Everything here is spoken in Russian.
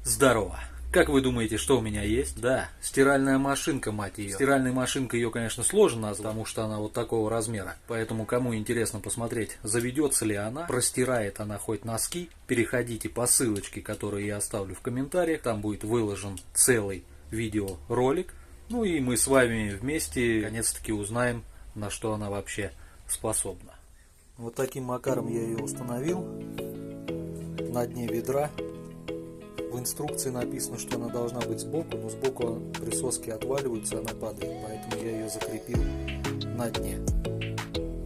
Здорово. Как вы думаете, что у меня есть? Да, стиральная машинка, мать ее. Стиральной машинкой ее, конечно, сложно назвать, потому что она вот такого размера. Поэтому, кому интересно посмотреть, заведется ли она, простирает она хоть носки, переходите по ссылочке, которую я оставлю в комментариях. Там будет выложен целый видеоролик. Ну и мы с вами вместе, наконец-таки, узнаем, на что она вообще способна. Вот таким макаром я ее установил на дне ведра. В инструкции написано, что она должна быть сбоку, но сбоку присоски отваливаются, она падает, поэтому я ее закрепил на дне.